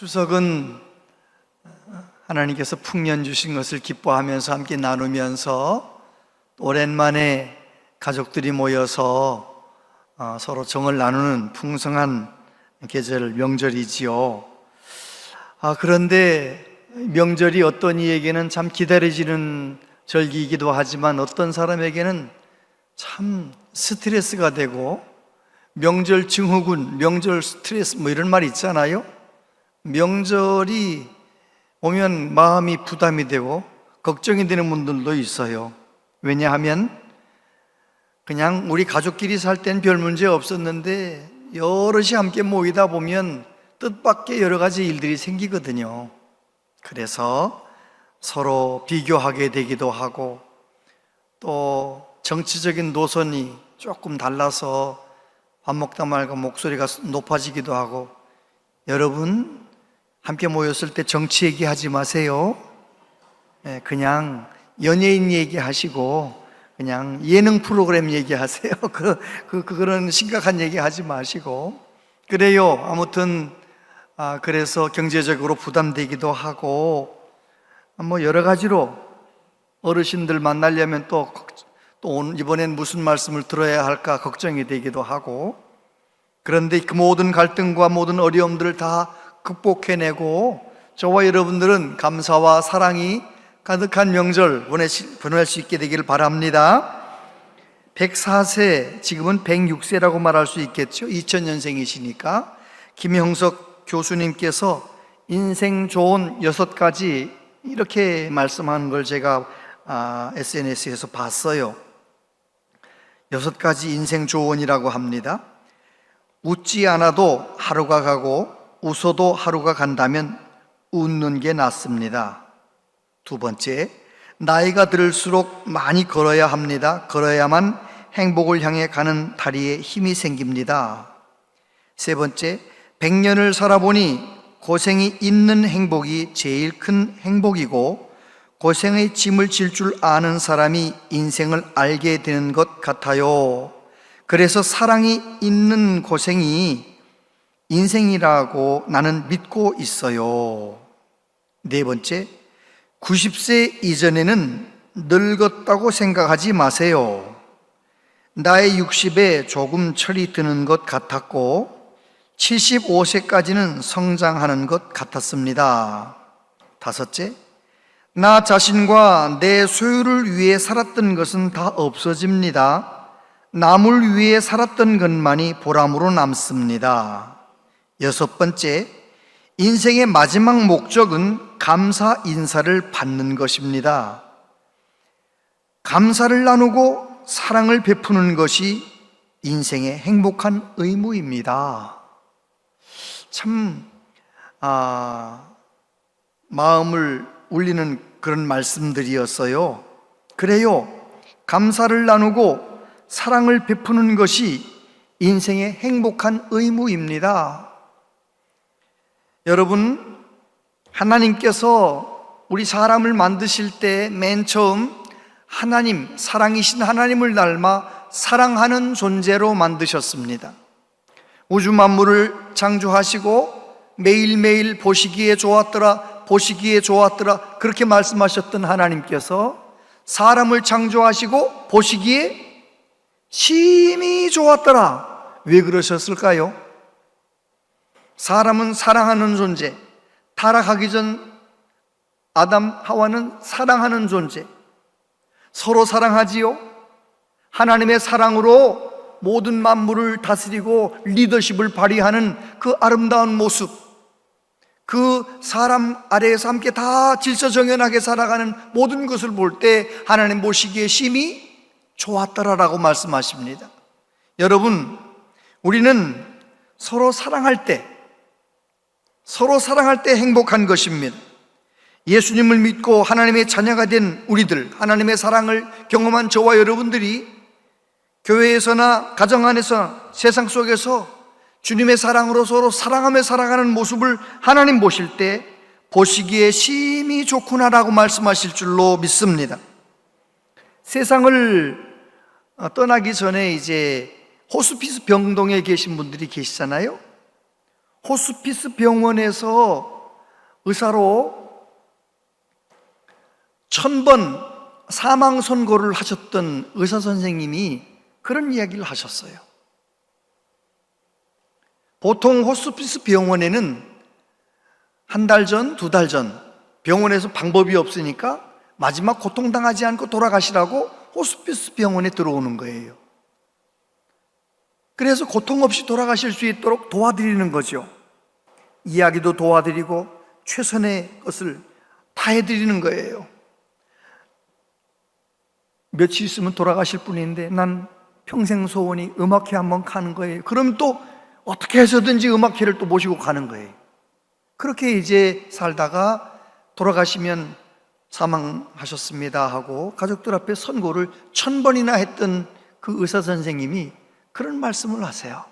추석은 하나님께서 풍년 주신 것을 기뻐하면서 함께 나누면서 오랜만에 가족들이 모여서 서로 정을 나누는 풍성한 계절 명절이지요. 그런데 명절이 어떤 이에게는 참 기다려지는 절기이기도 하지만 어떤 사람에게는 참 스트레스가 되고 명절 증후군, 명절 스트레스 이런 말 있잖아요. 명절이 오면 마음이 부담이 되고 걱정이 되는 분들도 있어요. 왜냐하면 그냥 우리 가족끼리 살 땐 별 문제 없었는데 여럿이 함께 모이다 보면 뜻밖의 여러 가지 일들이 생기거든요. 그래서 서로 비교하게 되기도 하고 또 정치적인 노선이 조금 달라서 밥 먹다 말고 목소리가 높아지기도 하고, 여러분 함께 모였을 때 정치 얘기하지 마세요. 그냥 연예인 얘기하시고 그냥 예능 프로그램 얘기하세요. 그런 심각한 얘기 하지 마시고. 그래요. 아무튼 그래서 경제적으로 부담되기도 하고 여러 가지로 어르신들 만나려면 또 이번엔 무슨 말씀을 들어야 할까 걱정이 되기도 하고, 그런데 그 모든 갈등과 모든 어려움들을 다 극복해내고 저와 여러분들은 감사와 사랑이 가득한 명절 보낼 수 있게 되기를 바랍니다. 104세, 지금은 106세라고 말할 수 있겠죠. 2000년생이시니까 김형석 교수님께서 인생 좋은 6가지 이렇게 말씀하는 걸 제가 SNS에서 봤어요. 6가지 인생 조언이라고 합니다. 웃지 않아도 하루가 가고 웃어도 하루가 간다면 웃는 게 낫습니다. 2번째, 나이가 들수록 많이 걸어야 합니다. 걸어야만 행복을 향해 가는 다리에 힘이 생깁니다. 3번째, 100년을 살아보니 고생이 있는 행복이 제일 큰 행복이고 고생의 짐을 질 줄 아는 사람이 인생을 알게 되는 것 같아요. 그래서 사랑이 있는 고생이 인생이라고 나는 믿고 있어요. 4번째, 90세 이전에는 늙었다고 생각하지 마세요. 나의 60에 조금 철이 드는 것 같았고 75세까지는 성장하는 것 같았습니다. 5째, 나 자신과 내 소유를 위해 살았던 것은 다 없어집니다. 남을 위해 살았던 것만이 보람으로 남습니다. 6번째, 인생의 마지막 목적은 감사 인사를 받는 것입니다. 감사를 나누고 사랑을 베푸는 것이 인생의 행복한 의무입니다. 참 마음을 울리는 그런 말씀들이었어요. 그래요. 감사를 나누고 사랑을 베푸는 것이 인생의 행복한 의무입니다. 여러분, 하나님께서 우리 사람을 만드실 때 맨 처음 하나님, 사랑이신 하나님을 닮아 사랑하는 존재로 만드셨습니다. 우주 만물을 창조하시고 매일매일 보시기에 좋았더라 그렇게 말씀하셨던 하나님께서 사람을 창조하시고 보시기에 심히 좋았더라. 왜 그러셨을까요? 사람은 사랑하는 존재, 타락하기 전 아담 하와는 사랑하는 존재, 서로 사랑하지요. 하나님의 사랑으로 모든 만물을 다스리고 리더십을 발휘하는 그 아름다운 모습, 그 사람 아래에서 함께 다 질서정연하게 살아가는 모든 것을 볼 때 하나님 보시기에 심히 좋았더라라고 말씀하십니다. 여러분, 우리는 서로 사랑할 때 행복한 것입니다. 예수님을 믿고 하나님의 자녀가 된 우리들, 하나님의 사랑을 경험한 저와 여러분들이 교회에서나 가정 안에서 세상 속에서 주님의 사랑으로 서로 사랑하며 살아가는 모습을 하나님 보실 때 보시기에 심히 좋구나라고 말씀하실 줄로 믿습니다. 세상을 떠나기 전에 이제 호스피스 병동에 계신 분들이 계시잖아요. 호스피스 병원에서 의사로 1000번 사망 선고를 하셨던 의사 선생님이 그런 이야기를 하셨어요. 보통 호스피스 병원에는 한 달 전, 2달 전 병원에서 방법이 없으니까 마지막 고통당하지 않고 돌아가시라고 호스피스 병원에 들어오는 거예요. 그래서 고통 없이 돌아가실 수 있도록 도와드리는 거죠. 이야기도 도와드리고 최선의 것을 다해드리는 거예요. 며칠 있으면 돌아가실 분인데 난 평생 소원이 음악회 한번 가는 거예요. 그럼 또 어떻게 해서든지 음악회를 또 모시고 가는 거예요. 그렇게 이제 살다가 돌아가시면 사망하셨습니다 하고 가족들 앞에 선고를 1000번이나 했던 그 의사 선생님이 그런 말씀을 하세요.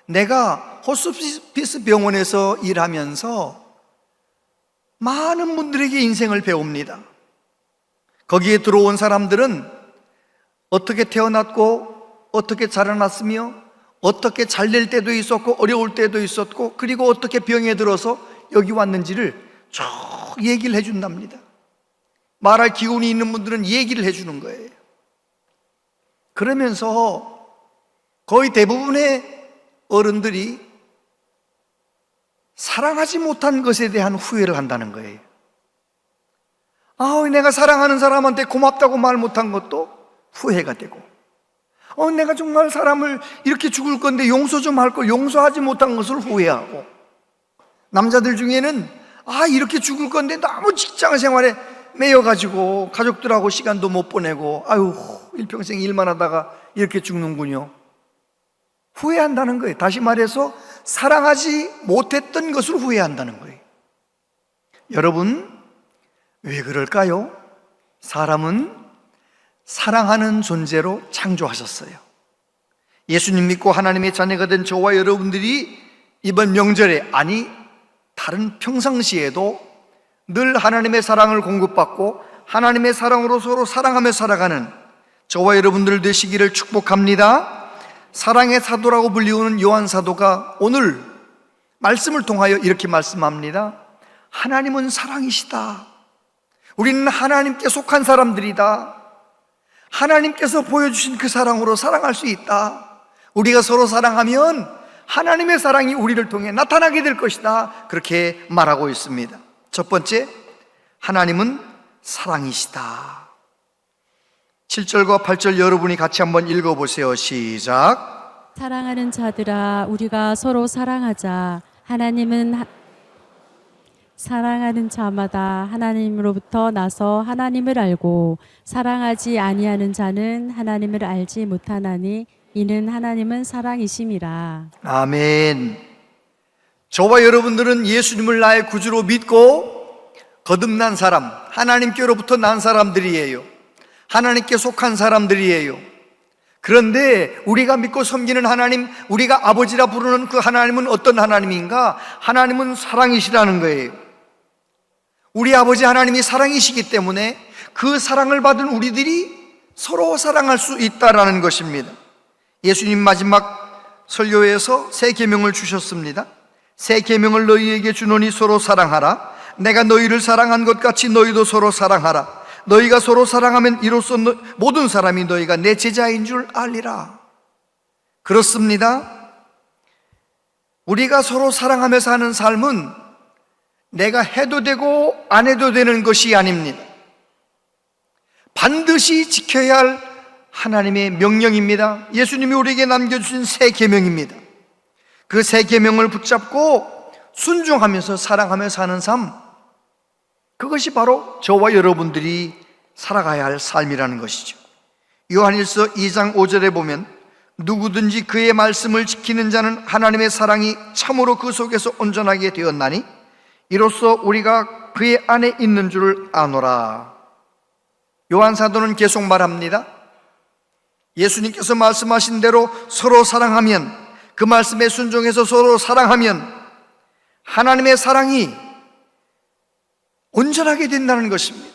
내가 호스피스 병원에서 일하면서 많은 분들에게 인생을 배웁니다. 거기에 들어온 사람들은 어떻게 태어났고 어떻게 자라났으며 어떻게 잘 될 때도 있었고 어려울 때도 있었고 그리고 어떻게 병에 들어서 여기 왔는지를 쭉 얘기를 해준답니다. 말할 기운이 있는 분들은 얘기를 해주는 거예요. 그러면서 거의 대부분의 어른들이 사랑하지 못한 것에 대한 후회를 한다는 거예요. 내가 사랑하는 사람한테 고맙다고 말 못한 것도 후회가 되고, 내가 정말 사람을 이렇게 죽을 건데 용서 좀 할 걸 용서하지 못한 것을 후회하고, 남자들 중에는 이렇게 죽을 건데 너무 직장 생활에 매여가지고 가족들하고 시간도 못 보내고 일평생 일만 하다가 이렇게 죽는군요. 후회한다는 거예요. 다시 말해서 사랑하지 못했던 것을 후회한다는 거예요. 여러분, 왜 그럴까요? 사람은 사랑하는 존재로 창조하셨어요. 예수님 믿고 하나님의 자녀가 된 저와 여러분들이 이번 명절에, 아니 다른 평상시에도 늘 하나님의 사랑을 공급받고 하나님의 사랑으로 서로 사랑하며 살아가는 저와 여러분들 되시기를 축복합니다. 사랑의 사도라고 불리우는 요한 사도가 오늘 말씀을 통하여 이렇게 말씀합니다. 하나님은 사랑이시다. 우리는 하나님께 속한 사람들이다. 하나님께서 보여주신 그 사랑으로 사랑할 수 있다. 우리가 서로 사랑하면 하나님의 사랑이 우리를 통해 나타나게 될 것이다. 그렇게 말하고 있습니다. 첫 번째, 하나님은 사랑이시다. 7절과 8절 여러분이 같이 한번 읽어보세요. 시작. 사랑하는 자들아, 우리가 서로 사랑하자. 하나님은 사랑하는 자마다 하나님으로부터 나서 하나님을 알고, 사랑하지 아니하는 자는 하나님을 알지 못하나니 이는 하나님은 사랑이심이라. 아멘. 저와 여러분들은 예수님을 나의 구주로 믿고 거듭난 사람, 하나님께로부터 난 사람들이에요. 하나님께 속한 사람들이에요. 그런데 우리가 믿고 섬기는 하나님, 우리가 아버지라 부르는 그 하나님은 어떤 하나님인가? 하나님은 사랑이시라는 거예요. 우리 아버지 하나님이 사랑이시기 때문에 그 사랑을 받은 우리들이 서로 사랑할 수 있다라는 것입니다. 예수님 마지막 설교에서 새 계명을 주셨습니다. 새 계명을 너희에게 주노니 서로 사랑하라. 내가 너희를 사랑한 것 같이 너희도 서로 사랑하라. 너희가 서로 사랑하면 이로써 모든 사람이 너희가 내 제자인 줄 알리라. 그렇습니다. 우리가 서로 사랑하며 사는 삶은 내가 해도 되고 안 해도 되는 것이 아닙니다. 반드시 지켜야 할 하나님의 명령입니다. 예수님이 우리에게 남겨주신 새 계명입니다. 그 새 계명을 붙잡고 순종하면서 사랑하며 사는 삶, 그것이 바로 저와 여러분들이 살아가야 할 삶이라는 것이죠. 요한일서 2장 5절에 보면 누구든지 그의 말씀을 지키는 자는 하나님의 사랑이 참으로 그 속에서 온전하게 되었나니 이로써 우리가 그의 안에 있는 줄을 아노라. 요한 사도는 계속 말합니다. 예수님께서 말씀하신 대로 서로 사랑하면, 그 말씀에 순종해서 서로 사랑하면 하나님의 사랑이 온전하게 된다는 것입니다.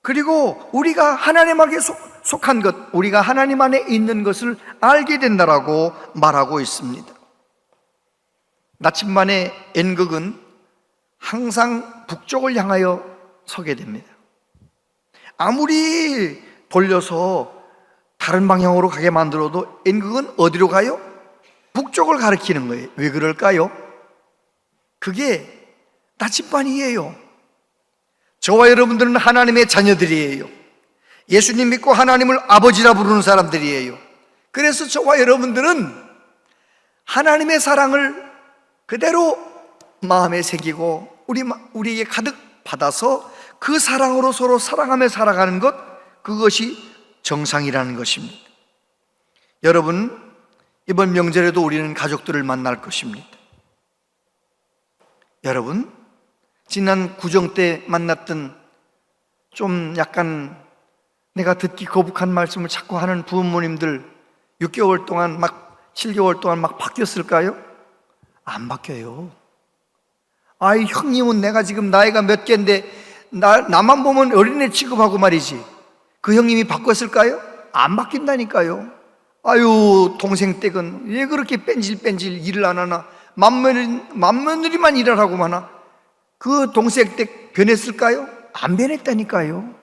그리고 우리가 하나님에게 속한 것, 우리가 하나님 안에 있는 것을 알게 된다라고 말하고 있습니다. 나침반의 N극은 항상 북쪽을 향하여 서게 됩니다. 아무리 돌려서 다른 방향으로 가게 만들어도 N극은 어디로 가요? 북쪽을 가리키는 거예요. 왜 그럴까요? 그게 나침반이에요. 저와 여러분들은 하나님의 자녀들이에요. 예수님 믿고 하나님을 아버지라 부르는 사람들이에요. 그래서 저와 여러분들은 하나님의 사랑을 그대로 마음에 새기고 우리에게 가득 받아서 그 사랑으로 서로 사랑하며 살아가는 것, 그것이 정상이라는 것입니다. 여러분, 이번 명절에도 우리는 가족들을 만날 것입니다. 여러분, 지난 구정 때 만났던 좀 약간 내가 듣기 거북한 말씀을 자꾸 하는 부모님들 6개월 동안 7개월 동안 바뀌었을까요? 안 바뀌어요. 아이, 형님은 내가 지금 나이가 몇 개인데 나만 보면 어린애 취급하고 말이지. 그 형님이 바꿨을까요? 안 바뀐다니까요. 아유, 동생 댁은 왜 그렇게 뺀질뺀질 일을 안 하나? 맏며느리만 일을 하고 마나? 그 동생 댁 변했을까요? 안 변했다니까요.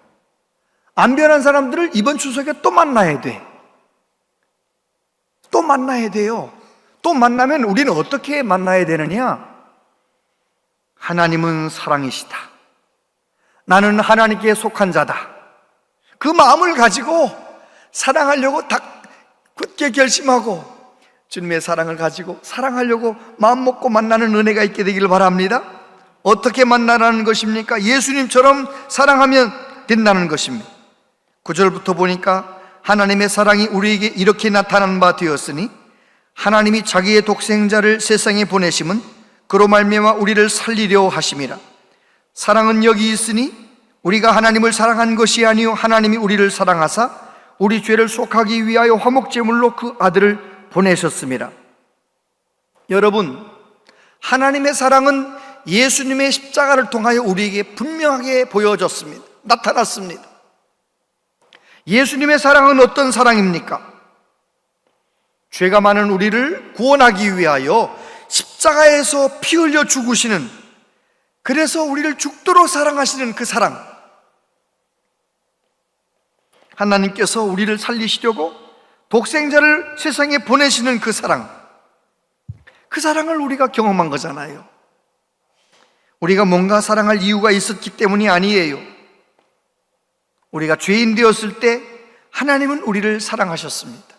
안 변한 사람들을 이번 추석에 또 만나야 돼. 또 만나야 돼요. 또 만나면 우리는 어떻게 만나야 되느냐? 하나님은 사랑이시다. 나는 하나님께 속한 자다. 그 마음을 가지고 사랑하려고 굳게 결심하고 주님의 사랑을 가지고 사랑하려고 마음 먹고 만나는 은혜가 있게 되기를 바랍니다. 어떻게 만나라는 것입니까? 예수님처럼 사랑하면 된다는 것입니다. 9절부터 보니까 하나님의 사랑이 우리에게 이렇게 나타난 바 되었으니 하나님이 자기의 독생자를 세상에 보내심은 그로 말미암아 우리를 살리려 하심이라. 사랑은 여기 있으니 우리가 하나님을 사랑한 것이 아니요 하나님이 우리를 사랑하사 우리 죄를 속하기 위하여 화목제물로 그 아들을 보내셨습니다. 여러분, 하나님의 사랑은 예수님의 십자가를 통하여 우리에게 분명하게 보여졌습니다. 나타났습니다. 예수님의 사랑은 어떤 사랑입니까? 죄가 많은 우리를 구원하기 위하여 십자가에서 피 흘려 죽으시는, 그래서 우리를 죽도록 사랑하시는 그 사랑, 하나님께서 우리를 살리시려고 독생자를 세상에 보내시는 그 사랑, 그 사랑을 우리가 경험한 거잖아요. 우리가 뭔가 사랑할 이유가 있었기 때문이 아니에요. 우리가 죄인 되었을 때 하나님은 우리를 사랑하셨습니다.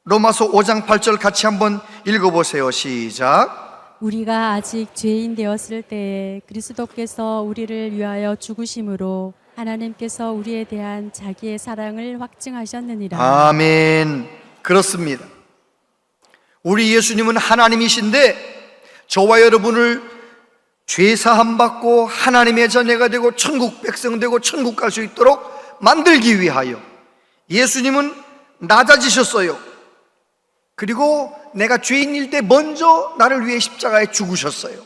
로마서 5장 8절 같이 한번 읽어보세요. 시작. 우리가 아직 죄인 되었을 때에 그리스도께서 우리를 위하여 죽으심으로 하나님께서 우리에 대한 자기의 사랑을 확증하셨느니라. 아멘. 그렇습니다. 우리 예수님은 하나님이신데 저와 여러분을 죄 사함 받고 하나님의 자녀가 되고 천국 백성 되고 천국 갈 수 있도록 만들기 위하여 예수님은 낮아지셨어요. 그리고 내가 죄인일 때 먼저 나를 위해 십자가에 죽으셨어요.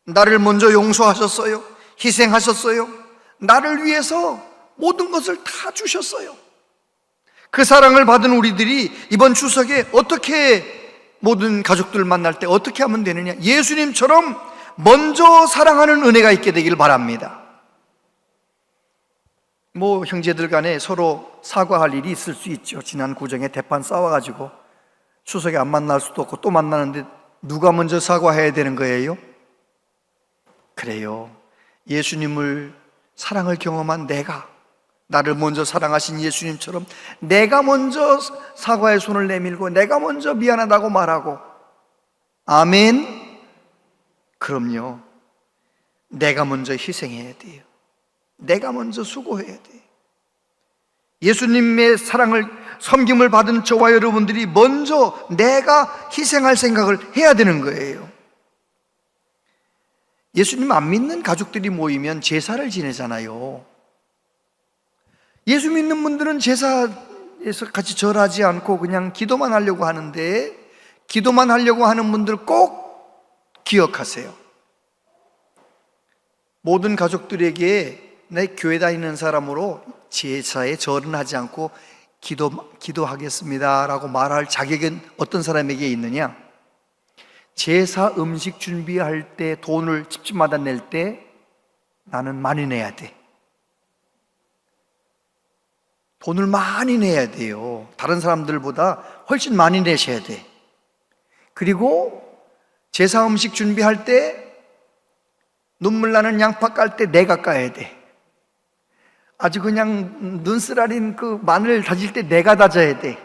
나를 먼저 용서하셨어요. 희생하셨어요. 나를 위해서 모든 것을 다 주셨어요. 그 사랑을 받은 우리들이 이번 추석에 어떻게 모든 가족들을 만날 때 어떻게 하면 되느냐? 예수님처럼 먼저 사랑하는 은혜가 있게 되길 바랍니다. 형제들 간에 서로 사과할 일이 있을 수 있죠. 지난 구정에 대판 싸워가지고 추석에 안 만날 수도 없고 또 만나는데 누가 먼저 사과해야 되는 거예요? 그래요. 예수님을 사랑을 경험한 내가, 나를 먼저 사랑하신 예수님처럼 내가 먼저 사과의 손을 내밀고 내가 먼저 미안하다고 말하고, 아멘. 그럼요. 내가 먼저 희생해야 돼요. 내가 먼저 수고해야 돼요. 예수님의 사랑을, 섬김을 받은 저와 여러분들이 먼저 내가 희생할 생각을 해야 되는 거예요. 예수님 안 믿는 가족들이 모이면 제사를 지내잖아요. 예수 믿는 분들은 제사에서 같이 절하지 않고 그냥 기도만 하려고 하는데, 기도만 하려고 하는 분들 꼭 기억하세요. 모든 가족들에게 내 교회 다니는 사람으로 제사에 절은 하지 않고 기도하겠습니다 라고 말할 자격은 어떤 사람에게 있느냐? 제사 음식 준비할 때 돈을 집집마다 낼 때 나는 많이 내야 돼. 돈을 많이 내야 돼요. 다른 사람들보다 훨씬 많이 내셔야 돼. 그리고 제사 음식 준비할 때 눈물 나는 양파 깔 때 내가 까야 돼. 아주 그냥 눈쓰라린 그 마늘 다질 때 내가 다져야 돼.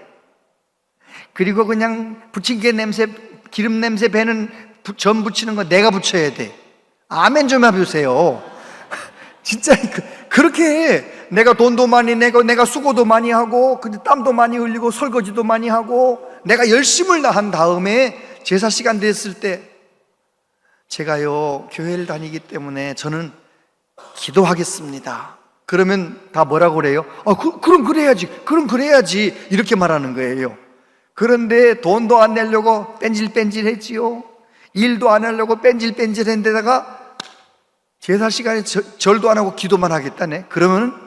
그리고 그냥 부침개 냄새, 기름 냄새 배는 전 부치는 거 내가 부쳐야 돼. 아멘 좀 해보세요. 진짜 그렇게 내가 돈도 많이 내고 내가 수고도 많이 하고 땀도 많이 흘리고 설거지도 많이 하고 내가 열심을 다한 다음에 제사 시간 됐을 때 제가요 교회를 다니기 때문에 저는 기도하겠습니다. 그러면 다 뭐라고 그래요? 그럼 그래야지 이렇게 말하는 거예요. 그런데 돈도 안 내려고 뺀질뺀질했지요. 일도 안 하려고 뺀질뺀질했는데다가 제사 시간에 절도 안 하고 기도만 하겠다네. 그러면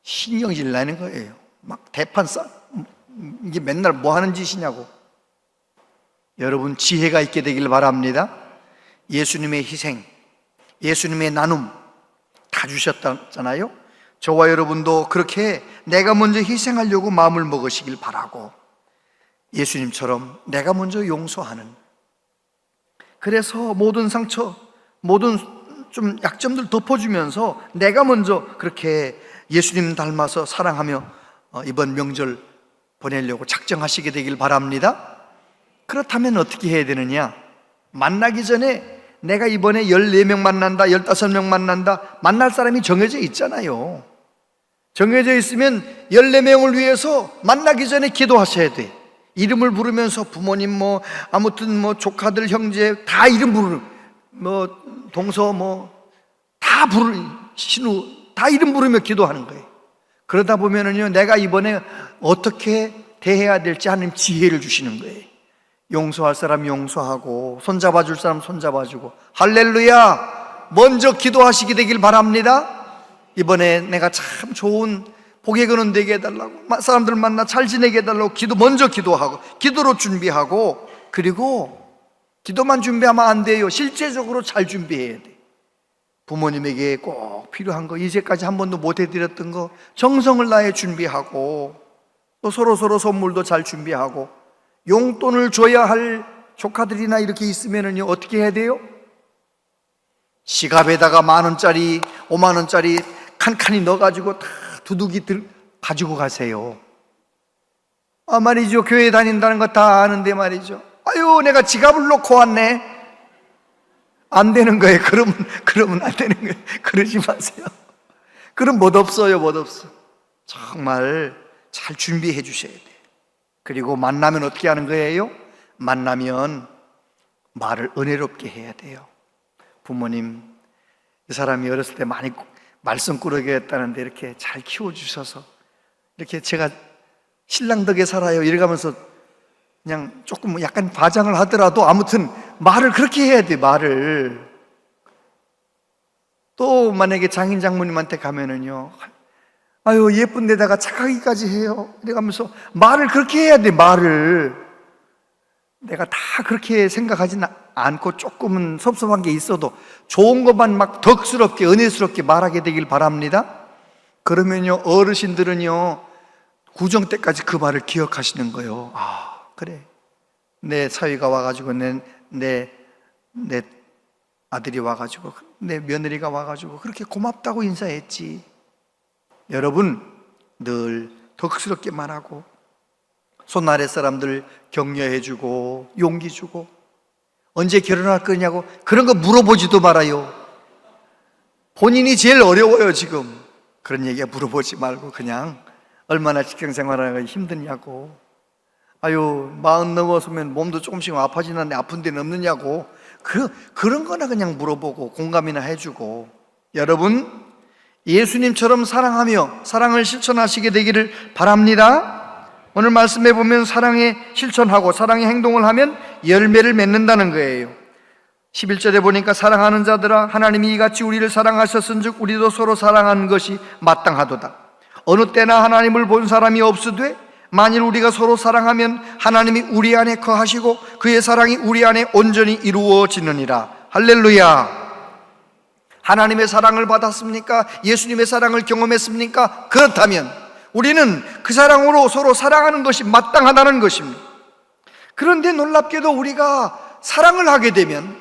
신경질 나는 거예요. 막 대판 이게 맨날 뭐 하는 짓이냐고. 여러분 지혜가 있게 되길 바랍니다. 예수님의 희생, 예수님의 나눔 다 주셨잖아요. 저와 여러분도 그렇게 내가 먼저 희생하려고 마음을 먹으시길 바라고, 예수님처럼 내가 먼저 용서하는, 그래서 모든 상처, 모든 좀 약점들 덮어주면서 내가 먼저 그렇게 예수님 닮아서 사랑하며 이번 명절 보내려고 작정하시게 되길 바랍니다. 그렇다면 어떻게 해야 되느냐? 만나기 전에 내가 이번에 14명 만난다, 15명 만난다, 만날 사람이 정해져 있잖아요. 정해져 있으면 14명을 위해서 만나기 전에 기도하셔야 돼. 이름을 부르면서 부모님 아무튼 조카들 형제 다 이름 부르는 동서 다 신우 다 이름 부르며 기도하는 거예요. 그러다 보면은요 내가 이번에 어떻게 대해야 될지 하는 지혜를 주시는 거예요. 용서할 사람 용서하고 손잡아 줄 사람 손잡아 주고, 할렐루야. 먼저 기도하시게 되길 바랍니다. 이번에 내가 참 좋은 복의 근원 되게 해달라고, 사람들 만나 잘 지내게 해달라고 먼저 기도하고, 기도로 준비하고, 그리고 기도만 준비하면 안 돼요. 실제적으로 잘 준비해야 돼. 부모님에게 꼭 필요한 거, 이제까지 한 번도 못 해드렸던 거 정성을 다해 준비하고, 또 서로 선물도 잘 준비하고, 용돈을 줘야 할 조카들이나 이렇게 있으면은요 어떻게 해야 돼요? 지갑에다가 10,000원짜리 50,000원짜리 칸칸이 넣어가지고 다 두둑이 가지고 가세요. 말이죠. 교회 다닌다는 거 다 아는데 말이죠. 아유 내가 지갑을 놓고 왔네. 안 되는 거예요. 그러면 안 되는 거예요. 그러지 마세요. 그럼 멋없어요. 정말 잘 준비해 주셔야 돼요. 그리고 만나면 어떻게 하는 거예요? 만나면 말을 은혜롭게 해야 돼요. 부모님, 이 사람이 어렸을 때 많이 말썽꾸러기였다는데 이렇게 잘 키워주셔서 이렇게 제가 신랑 덕에 살아요 이래가면서 그냥 조금 약간 과장을 하더라도 아무튼 말을 그렇게 해야 돼. 말을. 또 만약에 장인 장모님한테 가면은요 아유 예쁜 데다가 착하기까지 해요 이래가면서 말을 그렇게 해야 돼. 말을 내가 다 그렇게 생각하진 않고 조금은 섭섭한 게 있어도 좋은 것만 막 덕스럽게 은혜스럽게 말하게 되길 바랍니다. 그러면요 어르신들은요 구정 때까지 그 말을 기억하시는 거예요. 그래 내 사위가 와가지고 내 아들이 와가지고 내 며느리가 와가지고 그렇게 고맙다고 인사했지. 여러분 늘 덕스럽게 말하고 손 아래 사람들 격려해주고 용기 주고, 언제 결혼할 거냐고 그런 거 물어보지도 말아요. 본인이 제일 어려워요 지금. 그런 얘기 물어보지 말고 그냥 얼마나 직장생활하기가 힘드냐고, 아유 40 넘어서면 몸도 조금씩 아파지는데 아픈 데는 없느냐고, 그런 거나 그냥 물어보고 공감이나 해주고. 여러분 예수님처럼 사랑하며 사랑을 실천하시게 되기를 바랍니다. 오늘 말씀해 보면 사랑에 실천하고 사랑의 행동을 하면 열매를 맺는다는 거예요. 11절에 보니까 사랑하는 자들아 하나님이 이같이 우리를 사랑하셨은즉 우리도 서로 사랑하는 것이 마땅하도다. 어느 때나 하나님을 본 사람이 없으되 만일 우리가 서로 사랑하면 하나님이 우리 안에 거하시고 그의 사랑이 우리 안에 온전히 이루어지느니라. 할렐루야. 하나님의 사랑을 받았습니까? 예수님의 사랑을 경험했습니까? 그렇다면 우리는 그 사랑으로 서로 사랑하는 것이 마땅하다는 것입니다. 그런데 놀랍게도 우리가 사랑을 하게 되면,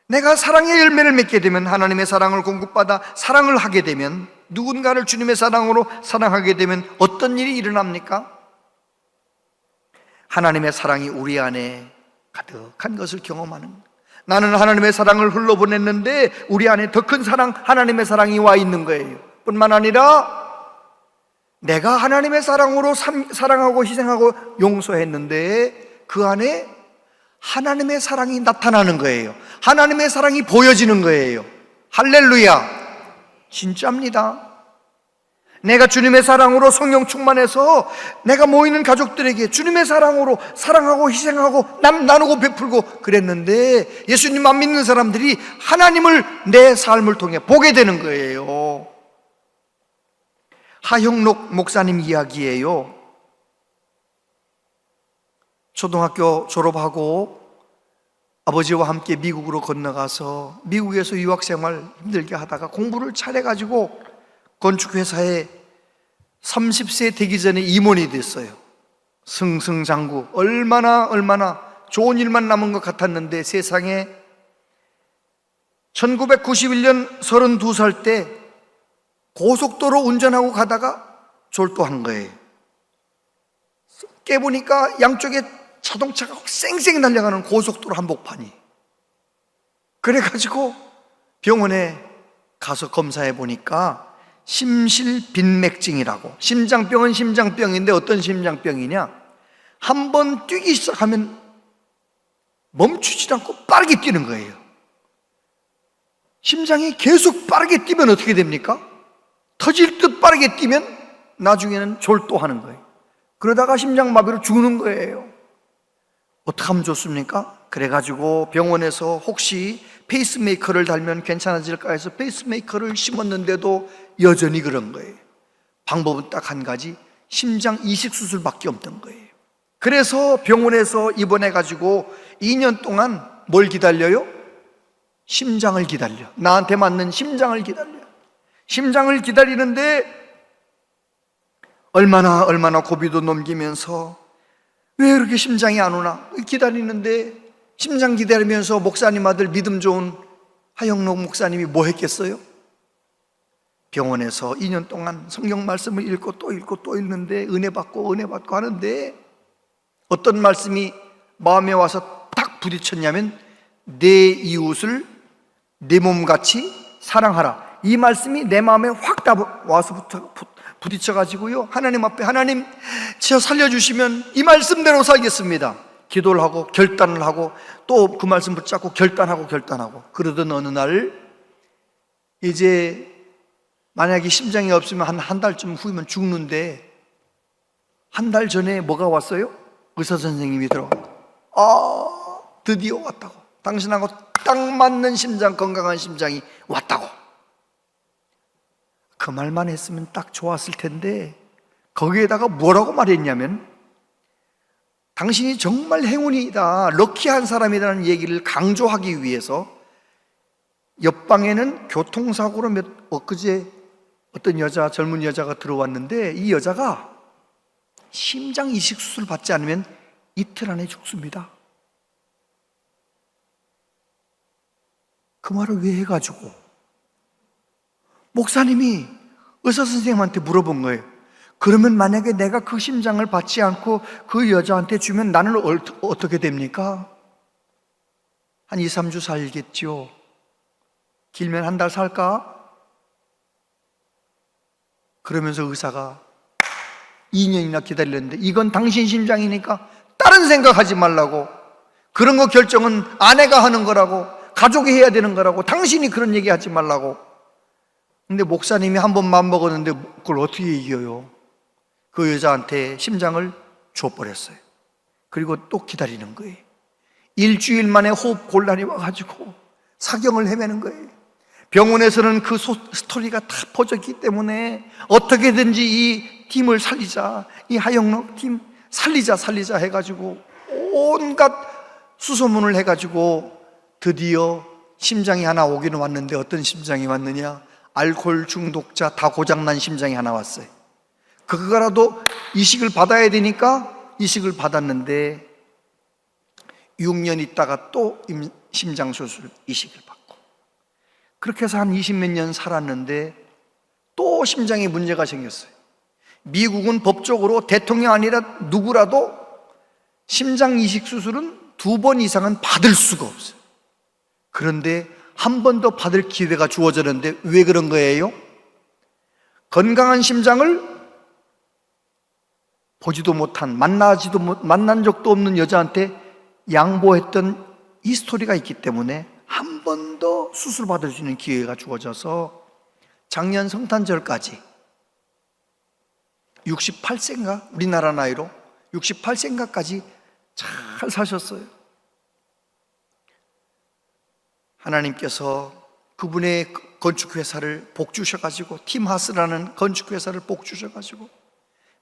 내가 사랑의 열매를 맺게 되면, 하나님의 사랑을 공급받아 사랑을 하게 되면, 누군가를 주님의 사랑으로 사랑하게 되면 어떤 일이 일어납니까? 하나님의 사랑이 우리 안에 가득한 것을 경험하는 거예요. 나는 하나님의 사랑을 흘러보냈는데 우리 안에 더 큰 사랑, 하나님의 사랑이 와 있는 거예요. 뿐만 아니라 내가 하나님의 사랑으로 사랑하고 희생하고 용서했는데 그 안에 하나님의 사랑이 나타나는 거예요. 하나님의 사랑이 보여지는 거예요. 할렐루야. 진짜입니다. 내가 주님의 사랑으로 성령 충만해서 내가 모이는 가족들에게 주님의 사랑으로 사랑하고 희생하고 나누고 베풀고 그랬는데, 예수님 안 믿는 사람들이 하나님을 내 삶을 통해 보게 되는 거예요. 하형록 목사님 이야기예요. 초등학교 졸업하고 아버지와 함께 미국으로 건너가서 미국에서 유학생활 힘들게 하다가 공부를 잘해가지고 건축회사에 30세 되기 전에 임원이 됐어요. 승승장구. 얼마나 좋은 일만 남은 것 같았는데 세상에 1991년 32살 때 고속도로 운전하고 가다가 졸도한 거예요. 깨보니까 양쪽에 자동차가 쌩쌩 달려가는 고속도로 한복판이. 그래가지고 병원에 가서 검사해 보니까 심실빈맥증이라고. 심장병은 심장병인데 어떤 심장병이냐, 한 번 뛰기 시작하면 멈추지 않고 빠르게 뛰는 거예요. 심장이 계속 빠르게 뛰면 어떻게 됩니까? 터질 듯 빠르게 뛰면 나중에는 졸도하는 거예요. 그러다가 심장마비로 죽는 거예요. 어떻게 하면 좋습니까? 그래가지고 병원에서 혹시 페이스메이커를 달면 괜찮아질까 해서 페이스메이커를 심었는데도 여전히 그런 거예요. 방법은 딱 한 가지, 심장 이식 수술밖에 없던 거예요. 그래서 병원에서 입원해가지고 2년 동안 뭘 기다려요? 심장을 기다려. 나한테 맞는 심장을 기다려. 심장을 기다리는데 얼마나 고비도 넘기면서 왜 이렇게 심장이 안 오나 기다리는데, 심장 기다리면서 목사님 아들 믿음 좋은 하영록 목사님이 뭐 했겠어요? 병원에서 2년 동안 성경 말씀을 읽고 또 읽는데 은혜 받고 하는데 어떤 말씀이 마음에 와서 딱 부딪혔냐면, 내 이웃을 내 몸같이 사랑하라. 이 말씀이 내 마음에 확 와서 부딪혀가지고요, 하나님 앞에, 하나님 저 살려주시면 이 말씀대로 살겠습니다. 기도를 하고 결단을 하고 또 그 말씀 붙잡고 결단하고 그러던 어느 날, 이제 만약에 심장이 없으면 한 달쯤 후면 죽는데, 한 달 전에 뭐가 왔어요? 의사 선생님이 들어왔다. 드디어 왔다고. 당신하고 딱 맞는 심장, 건강한 심장이 왔다고. 그 말만 했으면 딱 좋았을 텐데, 거기에다가 뭐라고 말했냐면, 당신이 정말 행운이다, 럭키한 사람이라는 얘기를 강조하기 위해서 옆방에는 교통사고로 엊그제 어떤 젊은 여자가 들어왔는데, 이 여자가 심장 이식 수술 받지 않으면 이틀 안에 죽습니다. 그 말을 왜 해가지고 목사님이 의사 선생님한테 물어본 거예요. 그러면 만약에 내가 그 심장을 받지 않고 그 여자한테 주면 나는 어떻게 됩니까? 한 2, 3주 살겠죠. 길면 한 달 살까? 그러면서 의사가 2년이나 기다렸는데, 이건 당신 심장이니까 다른 생각하지 말라고, 그런 거 결정은 아내가 하는 거라고, 가족이 해야 되는 거라고, 당신이 그런 얘기 하지 말라고. 근데 목사님이 한 번 맘먹었는데 그걸 어떻게 이겨요? 그 여자한테 심장을 줘버렸어요. 그리고 또 기다리는 거예요. 일주일 만에 호흡 곤란이 와가지고 사경을 헤매는 거예요. 병원에서는 그 스토리가 다 퍼졌기 때문에 어떻게든지 이 팀을 살리자, 이 하영록 팀 살리자 해가지고 온갖 수소문을 해가지고 드디어 심장이 하나 오기는 왔는데, 어떤 심장이 왔느냐? 알코올 중독자 다 고장난 심장이 하나 왔어요. 그거라도 이식을 받아야 되니까 이식을 받았는데 6년 있다가 또 심장 수술 이식을 받고, 그렇게 해서 한 20몇 년 살았는데 또 심장에 문제가 생겼어요. 미국은 법적으로 대통령 아니라 누구라도 심장 이식 수술은 2번 이상은 받을 수가 없어요. 그런데 한 번 더 받을 기회가 주어졌는데 왜 그런 거예요? 건강한 심장을 보지도 못한, 만난 적도 없는 여자한테 양보했던 이 스토리가 있기 때문에 한 번 더 수술 받을 수 있는 기회가 주어져서 작년 성탄절까지 68세인가? 우리나라 나이로 68세인가까지 잘 사셨어요. 하나님께서 그분의 건축회사를 복 주셔가지고, 팀하스라는 건축회사를 복 주셔가지고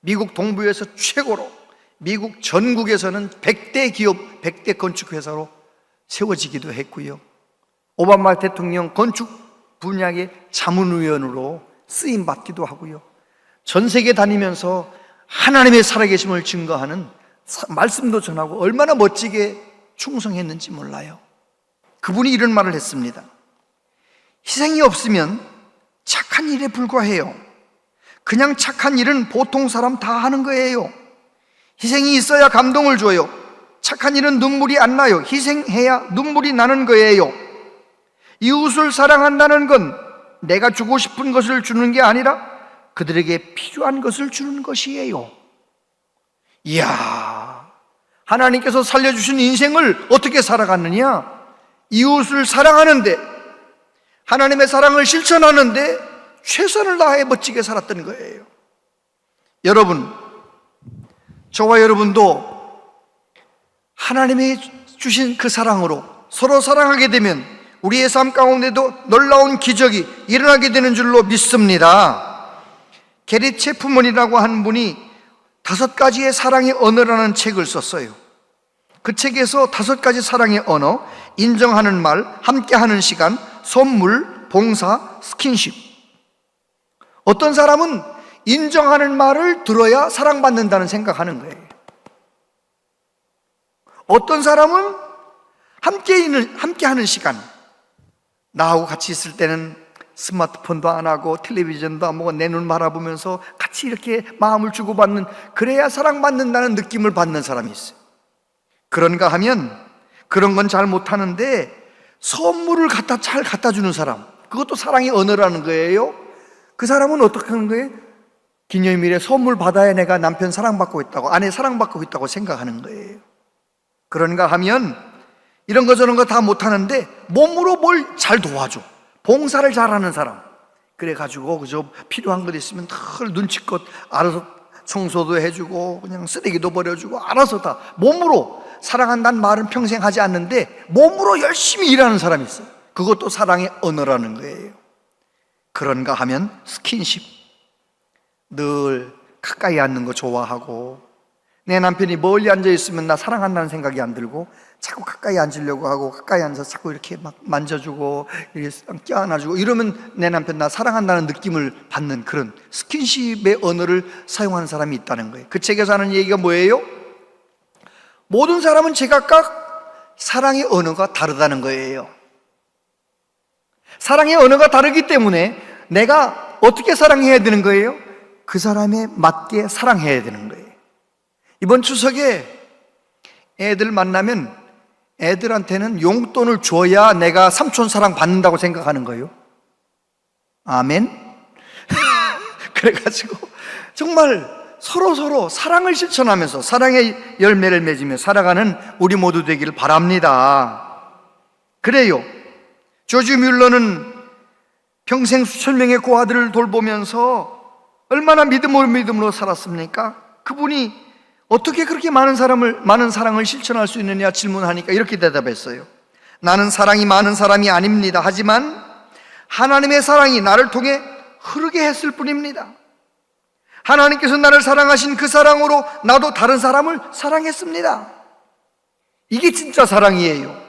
미국 동부에서 최고로, 미국 전국에서는 100대 기업, 100대 건축회사로 세워지기도 했고요. 오바마 대통령 건축 분야의 자문위원으로 쓰임받기도 하고요. 전 세계 다니면서 하나님의 살아계심을 증거하는 말씀도 전하고 얼마나 멋지게 충성했는지 몰라요. 그분이 이런 말을 했습니다. 희생이 없으면 착한 일에 불과해요. 그냥 착한 일은 보통 사람 다 하는 거예요. 희생이 있어야 감동을 줘요. 착한 일은 눈물이 안 나요. 희생해야 눈물이 나는 거예요. 이웃을 사랑한다는 건 내가 주고 싶은 것을 주는 게 아니라 그들에게 필요한 것을 주는 것이에요. 이야, 하나님께서 살려주신 인생을 어떻게 살아갔느냐? 이웃을 사랑하는데, 하나님의 사랑을 실천하는데 최선을 다해 멋지게 살았던 거예요. 여러분, 저와 여러분도 하나님이 주신 그 사랑으로 서로 사랑하게 되면 우리의 삶 가운데도 놀라운 기적이 일어나게 되는 줄로 믿습니다. 게리 체프먼이라고 하는 분이 5가지의 사랑의 언어라는 책을 썼어요. 그 책에서 5가지 사랑의 언어, 인정하는 말, 함께하는 시간, 선물, 봉사, 스킨십. 어떤 사람은 인정하는 말을 들어야 사랑받는다는 생각하는 거예요. 어떤 사람은 함께하는 시간, 나하고 같이 있을 때는 스마트폰도 안 하고 텔레비전도 안 보고 내 눈 바라보면서 같이 이렇게 마음을 주고받는, 그래야 사랑받는다는 느낌을 받는 사람이 있어요. 그런가 하면 그런 건 잘 못하는데 선물을 잘 갖다 주는 사람, 그것도 사랑의 언어라는 거예요. 그 사람은 어떻게 하는 거예요? 기념일에 선물 받아야 내가 남편 사랑받고 있다고, 아내 사랑받고 있다고 생각하는 거예요. 그런가 하면 이런 거 저런 거 다 못하는데 몸으로 뭘 잘 도와줘. 봉사를 잘하는 사람. 그래가지고 그저 필요한 것 있으면 늘 눈치껏 알아서 청소도 해주고 그냥 쓰레기도 버려주고 알아서 다 몸으로, 사랑한다는 말은 평생 하지 않는데 몸으로 열심히 일하는 사람이 있어요. 그것도 사랑의 언어라는 거예요. 그런가 하면 스킨십, 늘 가까이 앉는 거 좋아하고, 내 남편이 멀리 앉아 있으면 나 사랑한다는 생각이 안 들고 자꾸 가까이 앉으려고 하고, 가까이 앉아서 자꾸 이렇게 막 만져주고 이렇게 껴안아주고 이러면 내 남편 나 사랑한다는 느낌을 받는 그런 스킨십의 언어를 사용하는 사람이 있다는 거예요. 그 책에서 하는 얘기가 뭐예요? 모든 사람은 제각각 사랑의 언어가 다르다는 거예요. 사랑의 언어가 다르기 때문에 내가 어떻게 사랑해야 되는 거예요? 그 사람에 맞게 사랑해야 되는 거예요. 이번 추석에 애들 만나면 애들한테는 용돈을 줘야 내가 삼촌 사랑 받는다고 생각하는 거예요. 아멘? 그래가지고 정말 서로 사랑을 실천하면서 사랑의 열매를 맺으며 살아가는 우리 모두 되기를 바랍니다. 그래요. 조지 뮬러는 평생 수천 명의 고아들을 돌보면서 얼마나 믿음으로 살았습니까? 그분이 어떻게 그렇게 많은 사랑을 실천할 수 있느냐 질문하니까 이렇게 대답했어요. 나는 사랑이 많은 사람이 아닙니다. 하지만 하나님의 사랑이 나를 통해 흐르게 했을 뿐입니다. 하나님께서 나를 사랑하신 그 사랑으로 나도 다른 사람을 사랑했습니다. 이게 진짜 사랑이에요.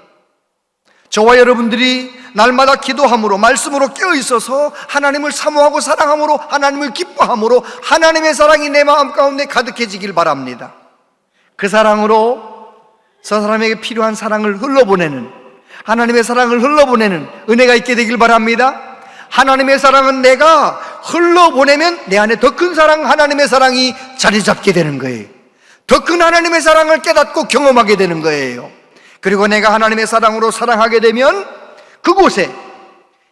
저와 여러분들이 날마다 기도함으로, 말씀으로 깨어있어서 하나님을 사모하고 사랑함으로, 하나님을 기뻐함으로 하나님의 사랑이 내 마음 가운데 가득해지길 바랍니다. 그 사랑으로 저 사람에게 필요한 사랑을 흘러보내는, 하나님의 사랑을 흘러보내는 은혜가 있게 되길 바랍니다. 하나님의 사랑은 내가 흘러보내면 내 안에 더 큰 사랑, 하나님의 사랑이 자리 잡게 되는 거예요. 더 큰 하나님의 사랑을 깨닫고 경험하게 되는 거예요. 그리고 내가 하나님의 사랑으로 사랑하게 되면 그곳에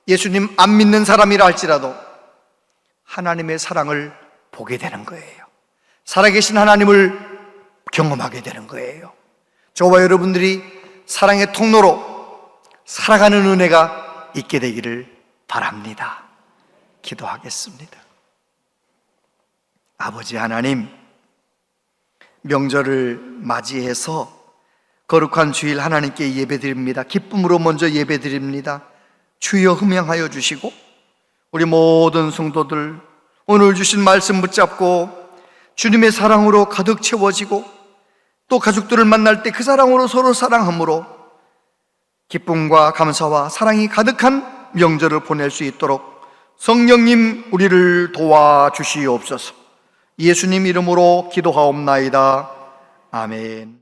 예수님 안 믿는 사람이라 할지라도 하나님의 사랑을 보게 되는 거예요. 살아계신 하나님을 경험하게 되는 거예요. 저와 여러분들이 사랑의 통로로 살아가는 은혜가 있게 되기를 바랍니다. 기도하겠습니다. 아버지 하나님, 명절을 맞이해서 거룩한 주일 하나님께 예배드립니다. 기쁨으로 먼저 예배드립니다. 주여 흠양하여 주시고 우리 모든 성도들 오늘 주신 말씀 붙잡고 주님의 사랑으로 가득 채워지고 또 가족들을 만날 때 그 사랑으로 서로 사랑함으로 기쁨과 감사와 사랑이 가득한 명절을 보낼 수 있도록 성령님 우리를 도와주시옵소서. 예수님 이름으로 기도하옵나이다. 아멘.